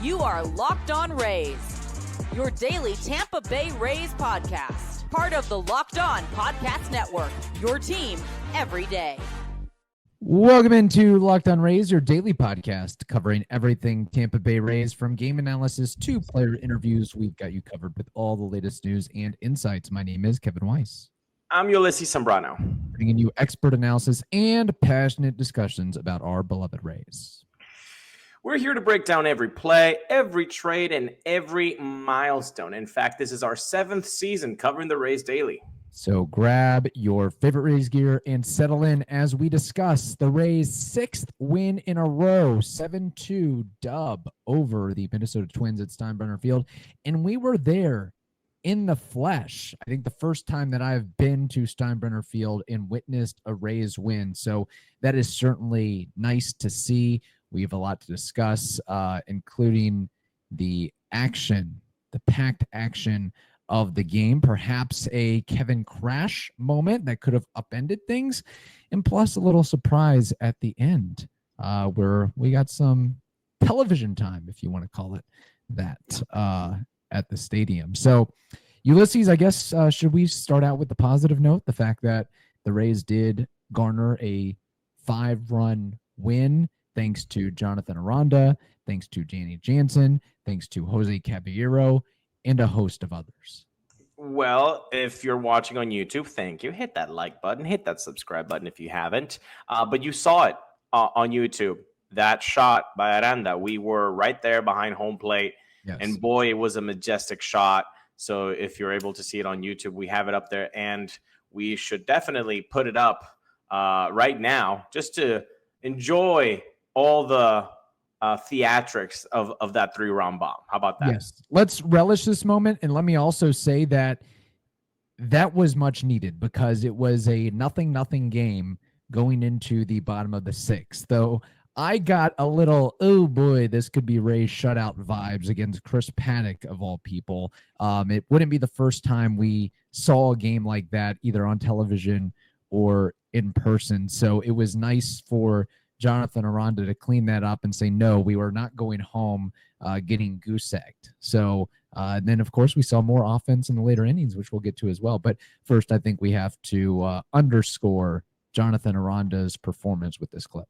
You are Locked On Rays, your daily Tampa Bay Rays podcast. Part of the Locked On Podcast Network, your team every day. Welcome into Locked On Rays, your daily podcast covering everything Tampa Bay Rays, from game analysis to player interviews. We've got you covered with all the latest news and insights. My name is Kevin Weiss. I'm Ulises Sambrano, bringing you expert analysis and passionate discussions about our beloved Rays. We're here to break down every play, every trade, and every milestone. In fact, this is our 7th season covering the Rays daily. So grab your favorite Rays gear and settle in as we discuss the Rays' 6th win in a row, 7-2 dub over the Minnesota Twins at Steinbrenner Field. And we were there in the flesh. I think the first time that I've been to Steinbrenner Field and witnessed a Rays win. So that is certainly nice to see. We have a lot to discuss, including the action, the packed action of the game, perhaps a Kevin Crash moment that could have upended things, and plus a little surprise at the end where we got some television time, if you want to call it that, at the stadium. So, Ulises, I guess, should we start out with the positive note, the fact that the Rays did garner a 5-run win thanks to Jonathan Aranda, thanks to Danny Jansen, thanks to Jose Caballero, and a host of others. Well, if you're watching on YouTube, thank you. Hit that like button, hit that subscribe button if you haven't. But you saw it on YouTube, that shot by Aranda. We were right there behind home plate. Yes. And boy, it was a majestic shot. So if you're able to see it on YouTube, we have it up there. And we should definitely put it up right now just to enjoy all the theatrics of that 3-round bomb. How about that? Yes. Let's relish this moment. And let me also say that was much needed because it was a 0-0 game going into the bottom of the 6th. Though I got a little, oh boy, this could be Rays shutout vibes against Chris Paddock of all people. It wouldn't be the first time we saw a game like that either on television or in person. So it was nice for Jonathan Aranda to clean that up and say, no, we were not going home getting goose-egged. So then, of course, we saw more offense in the later innings, which we'll get to as well. But first, I think we have to underscore Jonathan Aranda's performance with this clip.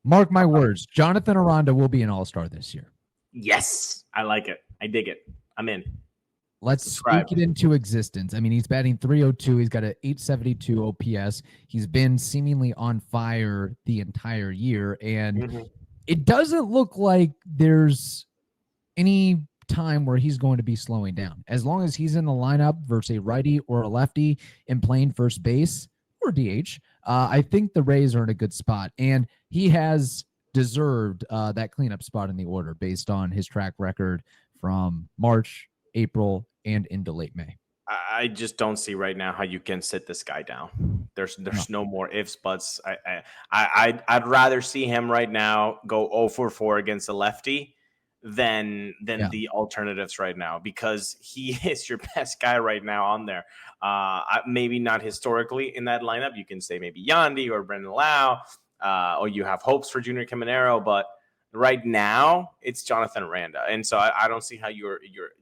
Mark my words, Jonathan Aranda will be an all-star this year. Yes, I like it. I dig it. I'm in. Let's speak it into existence. I mean, he's batting .302. He's got an .872 OPS. He's been seemingly on fire the entire year, and it doesn't look like there's any time where he's going to be slowing down. As long as he's in the lineup versus a righty or a lefty and playing first base or DH, I think the Rays are in a good spot, and he has deserved that cleanup spot in the order based on his track record from March, April, and into late May. I just don't see right now how you can sit this guy down. There's no more ifs, buts. I'd rather see him right now go 0-for-4 against a lefty than the alternatives right now, because he is your best guy right now on there. Maybe not historically in that lineup. You can say maybe Yandy or Brendan Lau, or you have hopes for Junior Caballero, but right now it's Jonathan Aranda. And so I don't see how you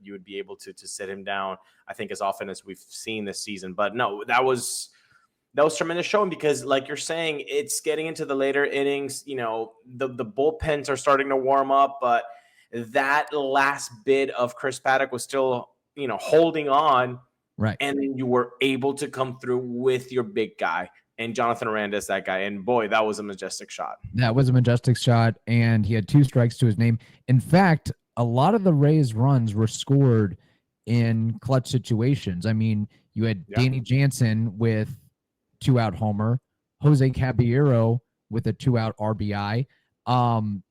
would be able to sit him down, I think, as often as we've seen this season. But no, that was tremendous showing, because like you're saying, it's getting into the later innings. You know, the bullpens are starting to warm up, but that last bit of Chris Paddock was still, holding on. Right. And then you were able to come through with your big guy. And Jonathan Aranda is that guy. And boy, that was a majestic shot. That was a majestic shot. And he had 2 strikes to his name. In fact, a lot of the Rays runs were scored in clutch situations. I mean, you had Danny Jansen with 2-out homer, Jose Caballero with a 2-out RBI.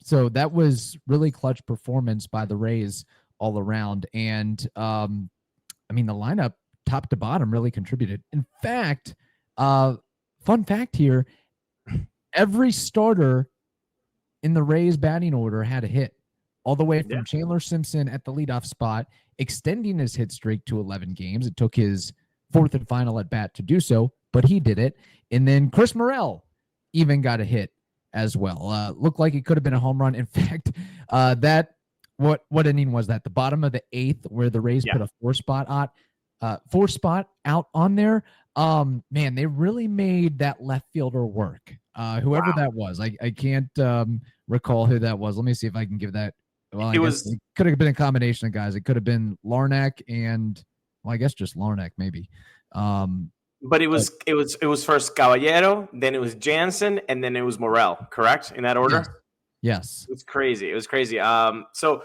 So that was really clutch performance by the Rays all around. And I mean, the lineup top to bottom really contributed. In fact, fun fact here, every starter in the Rays batting order had a hit, all the way from Chandler Simpson at the leadoff spot, extending his hit streak to 11 games. It took his fourth and final at bat to do so, but he did it. And then Chris Morel even got a hit as well. Looked like it could have been a home run. In fact, what inning was that? The bottom of the 8th, where the Rays put a four spot out on there. Man, they really made that left fielder work. Whoever that was, I can't recall who that was. Let me see if I can give that. Well, it could have been a combination of guys. It could have been Larnack and, well, I guess just Larnack maybe. But it was first Caballero, then it was Jansen, and then it was Morel. Correct, in that order. Yes. It was crazy. So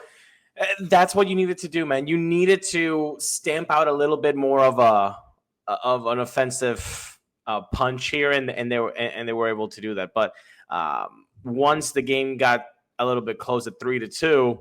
that's what you needed to do, man. You needed to stamp out a little bit more of an offensive punch here, and they were able to do that. But once the game got a little bit close at 3-2,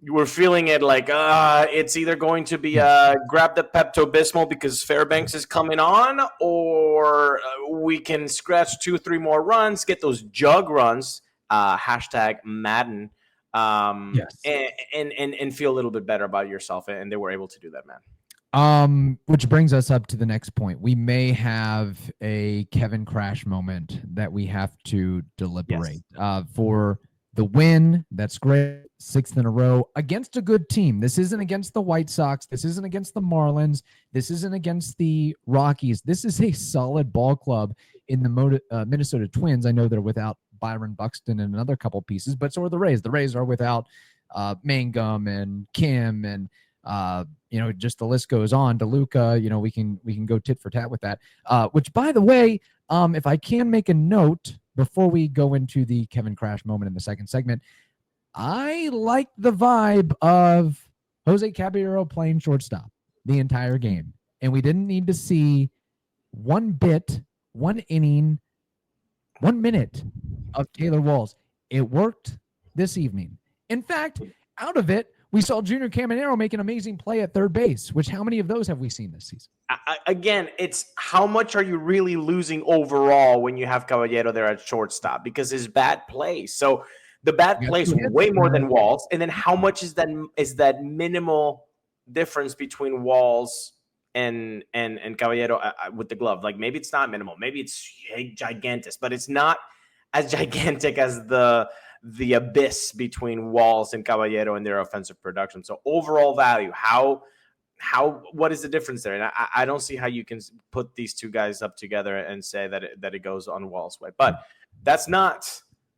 you were feeling it like it's either going to be grab the Pepto-Bismol because Fairbanks is coming on, or we can scratch 2-3 more runs, get those jug runs, hashtag Madden, and feel a little bit better about yourself. And they were able to do that, man. Which brings us up to the next point. We may have a Kevin Crash moment that we have to deliberate. For the win. That's great. 6th in a row against a good team. This isn't against the White Sox. This isn't against the Marlins. This isn't against the Rockies. This is a solid ball club in the Minnesota Twins. I know they're without Byron Buxton and another couple pieces, but so are the Rays. The Rays are without Mangum and Kim and just the list goes on. DeLuca, we can go tit for tat with that. Which, by the way, if I can make a note before we go into the Kevin Crash moment in the second segment, I like the vibe of Jose Caballero playing shortstop the entire game, and we didn't need to see one inning, 1 minute of Taylor Walls. It worked this evening. In fact, out of it, we saw Junior Caballero make an amazing play at third base, which how many of those have we seen this season? Again, it's how much are you really losing overall when you have Caballero there at shortstop because his bad plays. So the bad plays way more than Walls. And then how much is that minimal difference between Walls and Caballero with the glove? Like maybe it's not minimal. Maybe it's gigantic, but it's not as gigantic as the abyss between Walls and Caballero and their offensive production. So overall value, what is the difference there? And I don't see how you can put these two guys up together and say that it goes on Walls' way. But that's not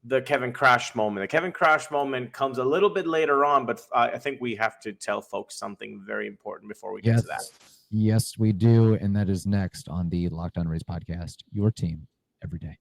the Kevin Crash moment. The Kevin Crash moment comes a little bit later on, but I think we have to tell folks something very important before we get to that. Yes, we do. And that is next on the Locked On Rays podcast, your team every day.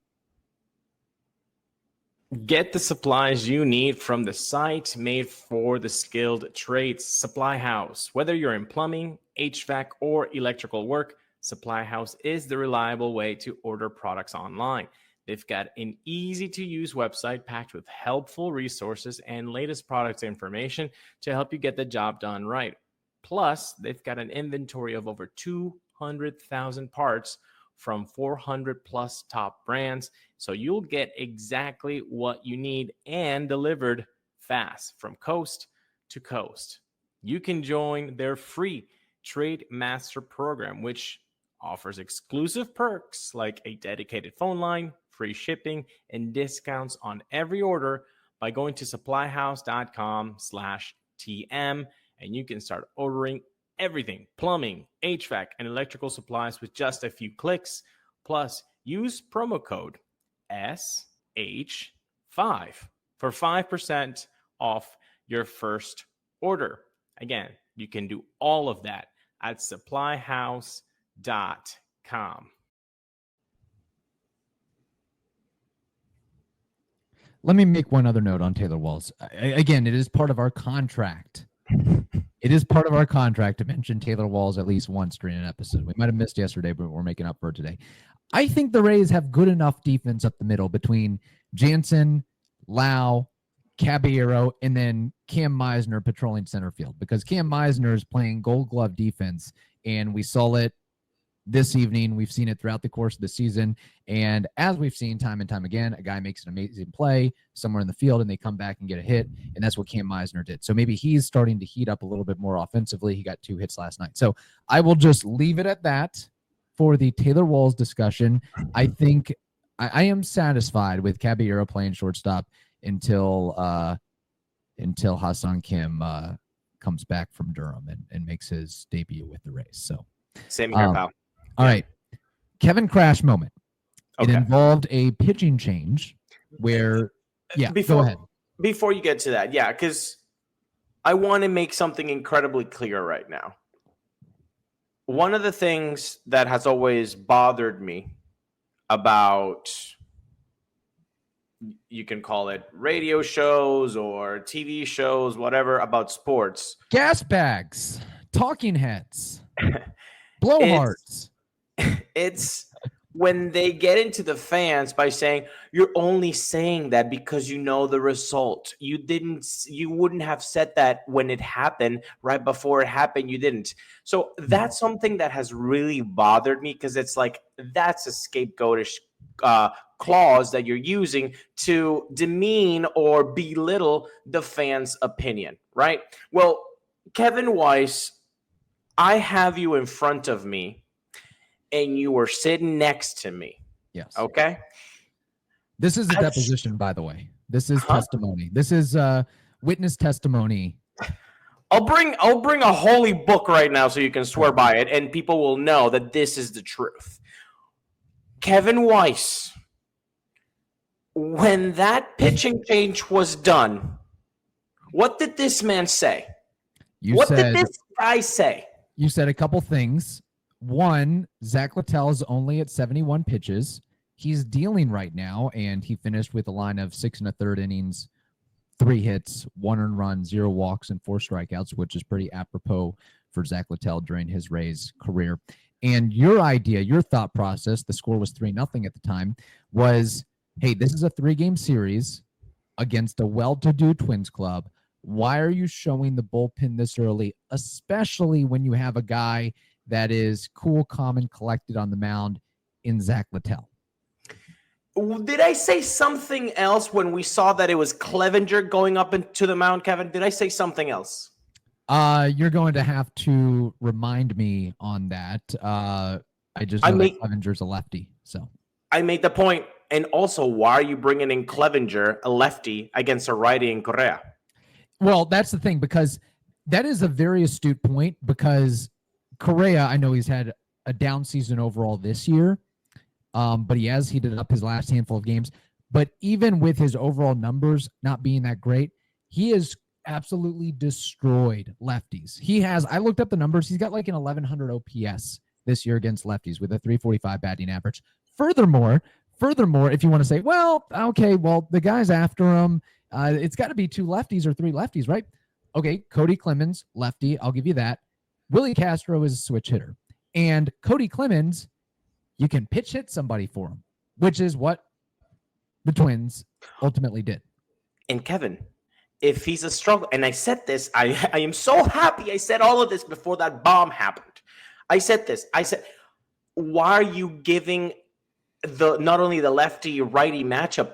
Get the supplies you need from the site made for the skilled trades, Supply House. Whether you're in plumbing, HVAC, or electrical work, Supply House is the reliable way to order products online. They've got an easy-to-use website packed with helpful resources and latest product information to help you get the job done right. Plus, they've got an inventory of over 200,000 parts from 400 plus top brands. So you'll get exactly what you need and delivered fast from coast to coast. You can join their free Trade Master program, which offers exclusive perks like a dedicated phone line, free shipping, and discounts on every order by going to supplyhouse.com/TM, and you can start ordering everything, plumbing, HVAC, and electrical supplies with just a few clicks. Plus, use promo code SH5 for 5% off your first order. Again, you can do all of that at supplyhouse.com. Let me make one other note on Taylor Walls. Again, it is part of our contract. It is part of our contract to mention Taylor Walls at least once during an episode. We might have missed yesterday, but we're making up for it today. I think the Rays have good enough defense up the middle between Jansen, Lau, Caballero, and then Cam Meisner patrolling center field, because Cam Meisner is playing Gold Glove defense, and we saw it this evening. We've seen it throughout the course of the season, and as we've seen time and time again, a guy makes an amazing play somewhere in the field and they come back and get a hit, and that's what Cam Meisner did. So maybe he's starting to heat up a little bit more offensively. He got 2 hits last night. So I will just leave it at that for the Taylor Walls discussion. I think I am satisfied with Caballero playing shortstop until Hassan Kim comes back from Durham and makes his debut with the Rays. So same here, pal. All right. Kevin Crash moment. Okay. It involved a pitching change where, go ahead. Before you get to that, because I want to make something incredibly clear right now. One of the things that has always bothered me about, you can call it radio shows or TV shows, whatever, about sports. Gas bags, talking heads, blowhards. It's when they get into the fans by saying, you're only saying that because you know the result. You wouldn't have said that when it happened. Right before it happened, you didn't. So that's something that has really bothered me, because it's like, that's a scapegoatish clause that you're using to demean or belittle the fans' opinion, right? Well, Kevin Weiss, I have you in front of me, and you were sitting next to me. Yes. Okay. This is a deposition, by the way. This is testimony. This is witness testimony. I'll bring a holy book right now so you can swear by it, and people will know that this is the truth. Kevin Weiss, when that pitching change was done, what did this man say? What did this guy say? You said a couple things. One, Zach Littell's only at 71 pitches. He's dealing right now, and he finished with a line of 6 1/3 innings, 3 hits, 1 earned run, 0 walks, and 4 strikeouts, which is pretty apropos for Zach Littell during his Rays career. And your idea, your thought process, the score was 3-0 at the time, was, hey, this is a 3-game series against a well-to-do Twins club. Why are you showing the bullpen this early, especially when you have a guy that is cool, calm, and collected on the mound in Zach Littell? Did I say something else when we saw that it was Clevinger going up into the mound, Kevin? Did I say something else? You're going to have to remind me on that. I just know that Clevinger's a lefty. So I made the point. And also, why are you bringing in Clevinger, a lefty, against a righty in Correa? Well, that's the thing, because that is a very astute point, because Correa, I know he's had a down season overall this year, but he has heated up his last handful of games. But even with his overall numbers not being that great, he has absolutely destroyed lefties. I looked up the numbers. He's got like an 1100 OPS this year against lefties with a 345 batting average. Furthermore, if you want to say, the guys after him, it's got to be 2 lefties or 3 lefties, right? Okay, Cody Clemens, lefty, I'll give you that. Willie Castro is a switch hitter. And Cody Clemens, you can pitch hit somebody for him, which is what the Twins ultimately did. And Kevin, if he's a struggle, and I said this, I am so happy I said all of this before that bomb happened. I said, why are you giving not only the lefty-righty matchup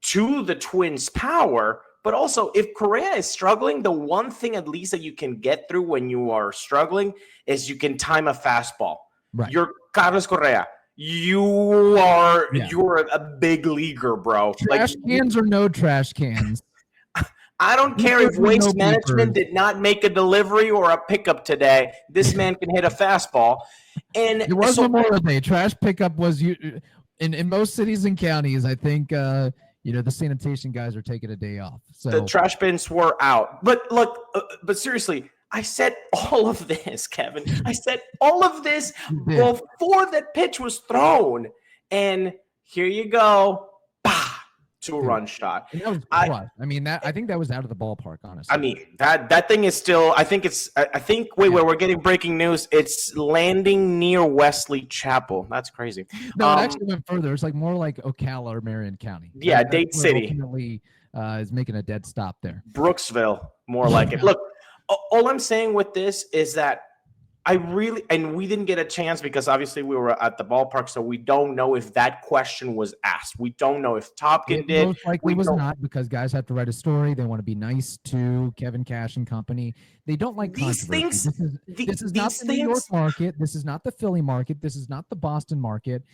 to the Twins' power, but also if Correa is struggling, the one thing at least that you can get through when you are struggling is you can time a fastball. Right. You're Carlos Correa. You're a big leaguer, bro. Trash cans or no trash cans. I don't care if Waste Management did not make a delivery or a pickup today. This man can hit a fastball. And it was Memorial Day. Trash pickup was in most cities and counties. I think the sanitation guys are taking a day off. So the trash bins were out. But look, but seriously, I said all of this, Kevin. I said all of this before that pitch was thrown. And here you go. Bah! 2-run shot. And that was crushed. I mean, I think that was out of the ballpark, honestly. I mean, that thing is still, I think we're getting breaking news. It's landing near Wesley Chapel. That's crazy. No, it actually went further. It's like more like Ocala or Marion County. Yeah, Dade City. Ultimately is making a dead stop there. Brooksville, more like it. Look, all I'm saying with this is that we didn't get a chance because obviously we were at the ballpark, so we don't know if that question was asked. We don't know if Topkin did. Most likely was not, because guys have to write a story. They want to be nice to Kevin Cash and company. They don't like these controversy. things. This is not the New York market. This is not the Philly market. This is not the Boston market.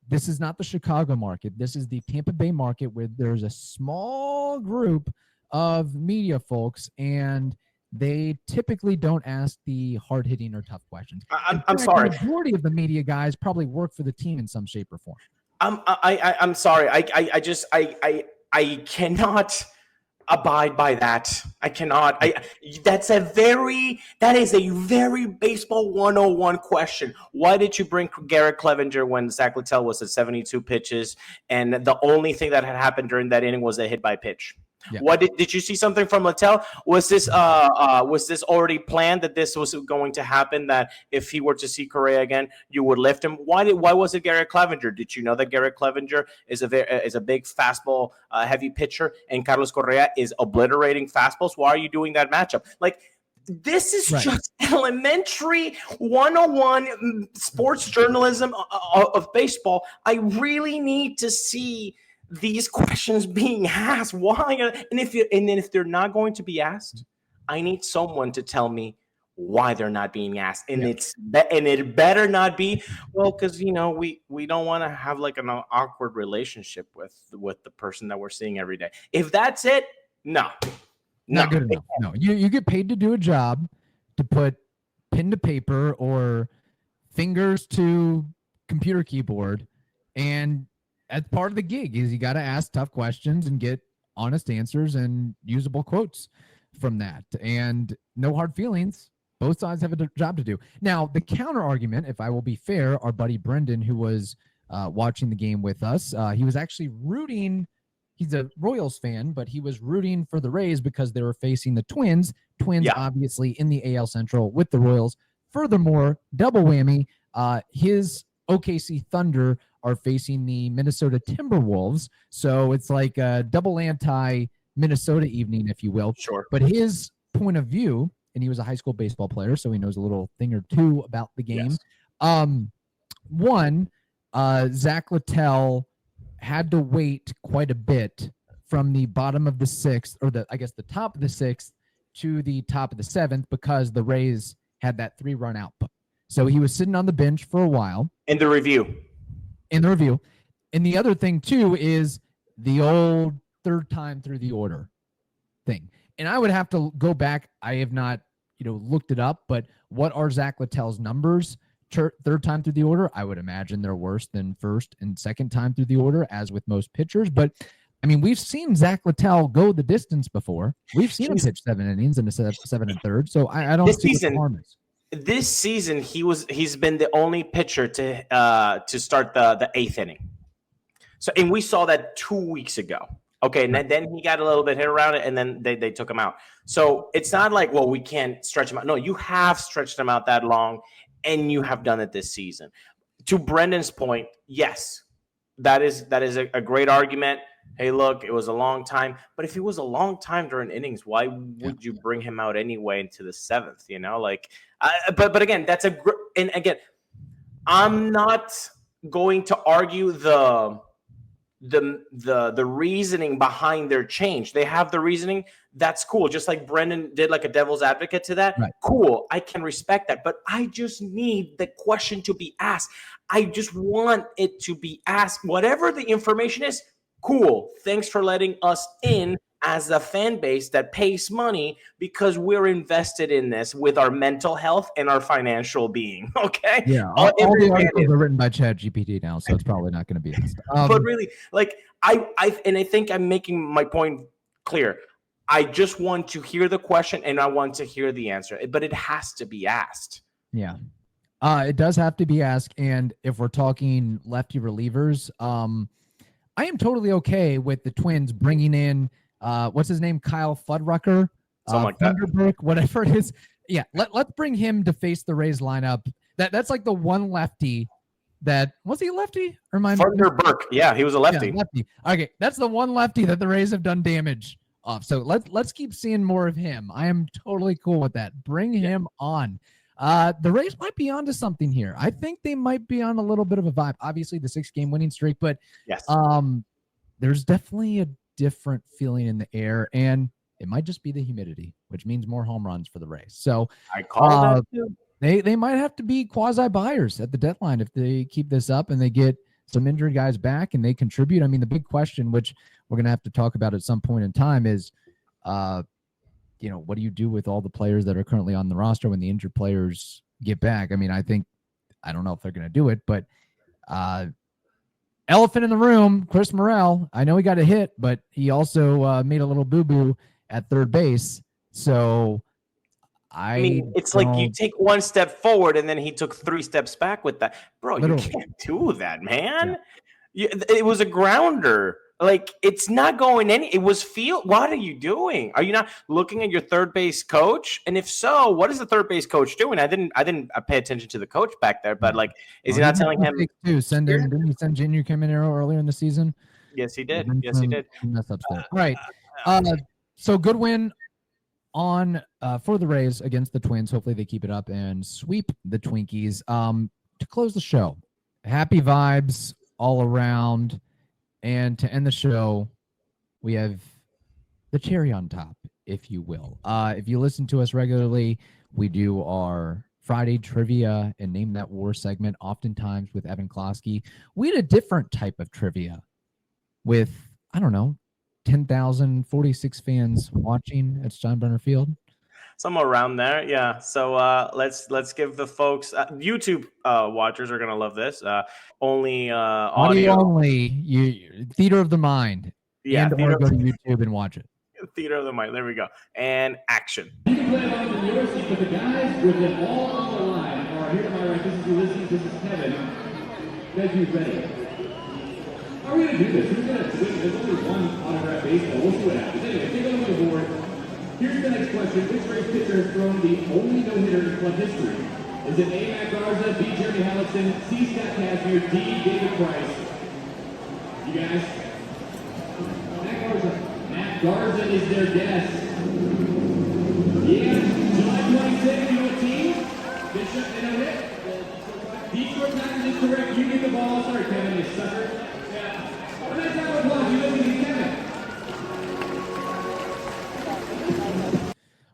This is not the Chicago market. This is the Tampa Bay market, where there's a small group of media folks, and they typically don't ask the hard-hitting or tough questions. I'm sorry. The majority of the media guys probably work for the team in some shape or form. I'm sorry. I cannot abide by that. I cannot. That is a very baseball 101 question. Why did you bring Garrett Clevinger when Zach Littell was at 72 pitches, and the only thing that had happened during that inning was a hit by pitch? Yeah. What did you see something from Littell? Was this already planned that this was going to happen? That if he were to see Correa again, you would lift him? Why was it Garrett Clevinger? Did you know that Garrett Clevinger is a big fastball heavy pitcher, and Carlos Correa is obliterating fastballs? Why are you doing that matchup? Like, this is just elementary 101 sports journalism of baseball. I really need to see these questions being asked. Why? And if they're not going to be asked, I need someone to tell me why they're not being asked. And it better not be, well, because we don't want to have like an awkward relationship with the person that we're seeing every day. If that's it, not good enough. No, you get paid to do a job, to put pen to paper or fingers to computer keyboard, and that's part of the gig. Is you got to ask tough questions and get honest answers and usable quotes from that, and no hard feelings. Both sides have a job to do. Now, the counter argument, if I will be fair, our buddy Brendan, who was watching the game with us, he was actually rooting. He's a Royals fan, but he was rooting for the Rays because they were facing the Twins. Obviously in the AL Central with the Royals. Furthermore, double whammy, his OKC Thunder are facing the Minnesota Timberwolves. So it's like a double anti-Minnesota evening, if you will. Sure. But his point of view, and he was a high school baseball player, so he knows a little thing or two about the game. Yes. Zach Littell had to wait quite a bit from the bottom of the sixth, or the top of the sixth to the top of the seventh, because the Rays had that 3-run output. So he was sitting on the bench for a while. In the review. And the other thing, too, is the old third time through the order thing. And I would have to go back. I have not, looked it up, but what are Zach Littell's numbers third time through the order? I would imagine they're worse than first and second time through the order, as with most pitchers. But, I mean, we've seen Zach Littell go the distance before. We've seen him pitch 7 innings in a 7 1/3. So I don't see what the harm is. This season, he's been the only pitcher to start the 8th inning. So, and we saw that 2 weeks ago. Okay, and then he got a little bit hit around it, and then they took him out. So it's not like, well, we can't stretch him out. No, you have stretched him out that long, and you have done it this season. To Brendan's point, yes, that is a great argument. Hey, look, it was a long time. But if it was a long time during innings, why would you bring him out anyway into the 7th? But again, and again, I'm not going to argue the reasoning behind their change. They have the reasoning. That's cool. Just like Brendan did, like a devil's advocate to that. Right. Cool. I can respect that. But I just need the question to be asked. I just want it to be asked. Whatever the information is, cool. Thanks for letting us in as a fan base that pays money, because we're invested in this with our mental health and our financial being. Okay. Yeah. All the articles are written by ChatGPT now, so it's probably not going to be asked. But really, like I think I'm making my point clear. I just want to hear the question and I want to hear the answer, but it has to be asked. Yeah. It does have to be asked. And if we're talking lefty relievers, I am totally okay with the Twins bringing in what's his name, Kyle Fuddrucker, Something like that. Thunderbird, whatever it is. Yeah, let's bring him to face the Rays lineup. That's like the one lefty that was he a lefty or my Thunderbird. Yeah, he was a lefty. Yeah, lefty. Okay, that's the one lefty that the Rays have done damage off. So let's keep seeing more of him. I am totally cool with that. Bring him on. The Rays might be onto something here. I think they might be on a little bit of a vibe. Obviously, the 6-game winning streak, but yes, there's definitely a different feeling in the air, and it might just be the humidity, which means more home runs for the Rays. So I call that too. They might have to be quasi buyers at the deadline if they keep this up and they get some injured guys back and they contribute. I mean, the big question, which we're going to have to talk about at some point in time, is, what do you do with all the players that are currently on the roster when the injured players get back? I mean, I don't know if they're going to do it, but elephant in the room, Chris Morel. I know he got a hit, but he also made a little boo-boo at third base. So I mean, it's like you take one step forward and then he took 3 steps back with that. Bro, literally. You can't do that, man. Yeah. It was a grounder. Like, it's not going it was field. What are you doing? Are you not looking at your third base coach? And if so, what is the third base coach doing? I didn't pay attention to the coach back there, but like, is he not telling him to send in? Didn't he send Junior Caminero earlier in the season? Yes, he did. Yes, he did. Mess up there. All right. So good win on for the Rays against the Twins. Hopefully they keep it up and sweep the Twinkies. To close the show, happy vibes all around. And to end the show, we have the cherry on top, if you will. If you listen to us regularly, we do our Friday trivia and Name That War segment, oftentimes with Evan Klosky. We had a different type of trivia with, 10,046 fans watching at Steinbrenner Field. Somewhere around there, yeah. So let's give the folks YouTube watchers are gonna love this. Only audio only. Theater of the mind. Yeah, and or go to YouTube and watch it. Theater of the mind. There we go. And action. You can play along from your seat, but the guys with it all on the line are here to my right. This is Ulises. This is Kevin. Guys, who's ready? How are we gonna do this? Who's gonna swing? There's only one autograph baseball. We'll see what happens. Anyway, take a look at the board. Here's the next question. Which Rays pitcher has thrown the only no-hitter in club history? Is it A. Matt Garza, B. Jeremy Hallison, C. Scott Kazmir, D. David Price? You guys? Matt Garza is their guess. Yeah, July 26th, you know what team? Bishop, they know it? Detroit Tigers is correct. You get the ball. Sorry, Kevin, you sucker. Yeah. Next round of applause. You look at Kevin.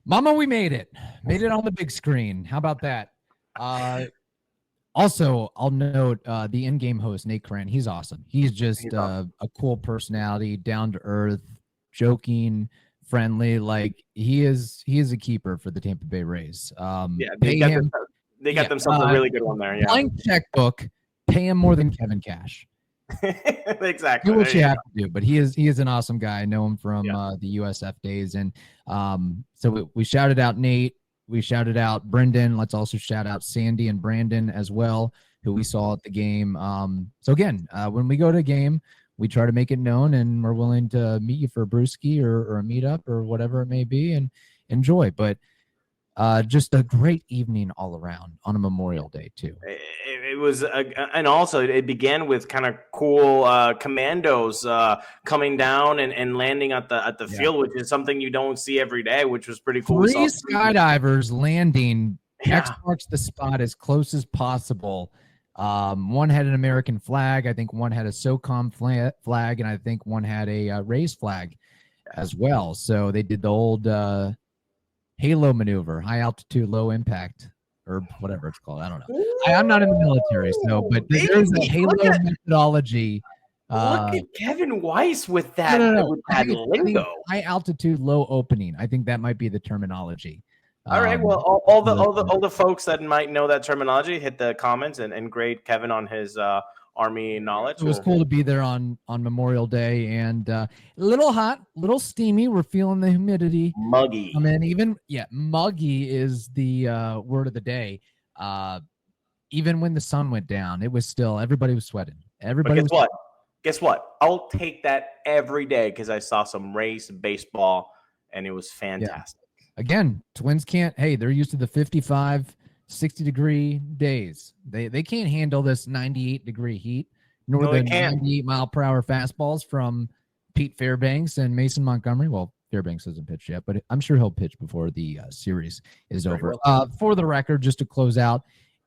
Mama, we made it. Made it on the big screen. How about that? Also, I'll note the in-game host, Nate Cran. He's awesome. He's just a cool personality, down to earth, joking, friendly. Like he is a keeper for the Tampa Bay Rays. They got themselves a really good one there. Yeah. Blank checkbook, pay him more than Kevin Cash. Exactly. Do what you have to do, but he is an awesome guy. I know him from the USF days, and so we shouted out Nate, we shouted out Brendan. Let's also shout out Sandy and Brandon as well, who we saw at the game. So again, when we go to a game, we try to make it known, and we're willing to meet you for a brewski or a meetup or whatever it may be, and enjoy. But just a great evening all around on a Memorial Day too. It was, and also it began with kind of cool commandos coming down and landing at the field, which is something you don't see every day, which was pretty cool. 3 skydivers landing. X marks the spot as close as possible. One had an American flag. I think one had a SOCOM flag, and I think one had a Rays flag as well. So they did the old Halo maneuver, high altitude, low impact, or whatever it's called. I don't know. I'm not in the military, but there's a Halo methodology. Look at Kevin Weiss with that, with that lingo. High altitude, low opening. I think that might be the terminology. All right. Well, all the folks that might know that terminology, hit the comments and grade Kevin on his Army knowledge. It was cool to be there on Memorial Day, and a little hot, little steamy. We're feeling the humidity. Muggy. I mean, muggy is the word of the day. Even when the sun went down, it was still, everybody was sweating. Everybody. But Guess what? I'll take that every day because I saw some Rays baseball and it was fantastic. Yeah. Again, Twins can't. Hey, they're used to the 55, 60-degree days. They can't handle this 98-degree heat, nor the 98-mile-per-hour fastballs from Pete Fairbanks and Mason Montgomery. Well, Fairbanks hasn't pitched yet, but I'm sure he'll pitch before the series is over. For the record, just to close out,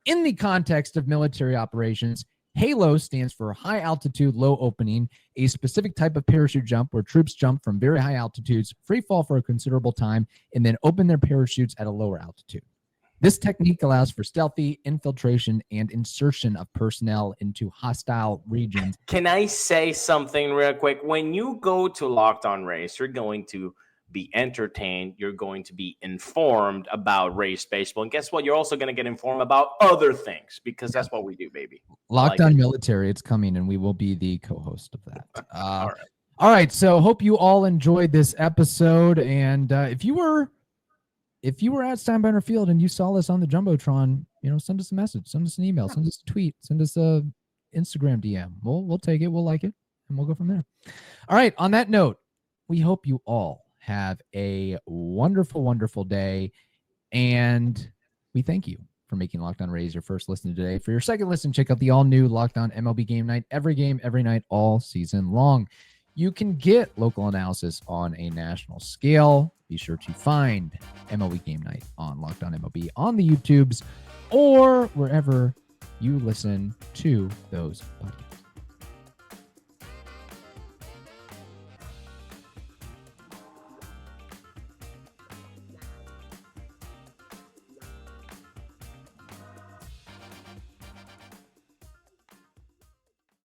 in the context of military operations, HALO stands for High Altitude Low Opening, a specific type of parachute jump where troops jump from very high altitudes, free fall for a considerable time, and then open their parachutes at a lower altitude. This technique allows for stealthy infiltration and insertion of personnel into hostile regions. Can I say something real quick? When you go to Locked On Rays, you're going to be entertained. You're going to be informed about Rays baseball. And guess what? You're also going to get informed about other things because that's what we do, baby. Locked On Military, it's coming, and we will be the co-host of that. All right. So hope you all enjoyed this episode. And if you were at Steinbrenner Field and you saw us on the Jumbotron, send us a message, send us an email, send us a tweet, send us a Instagram DM. We'll take it. We'll like it, and we'll go from there. All right. On that note, we hope you all have a wonderful, wonderful day. And we thank you for making Locked On Rays your first listen today. For your second listen, check out the all-new Locked On MLB Game Night. Every game, every night, all season long. You can get local analysis on a national scale. Be sure to find MLB Game Night on Locked On MLB on the YouTubes or wherever you listen to those podcasts.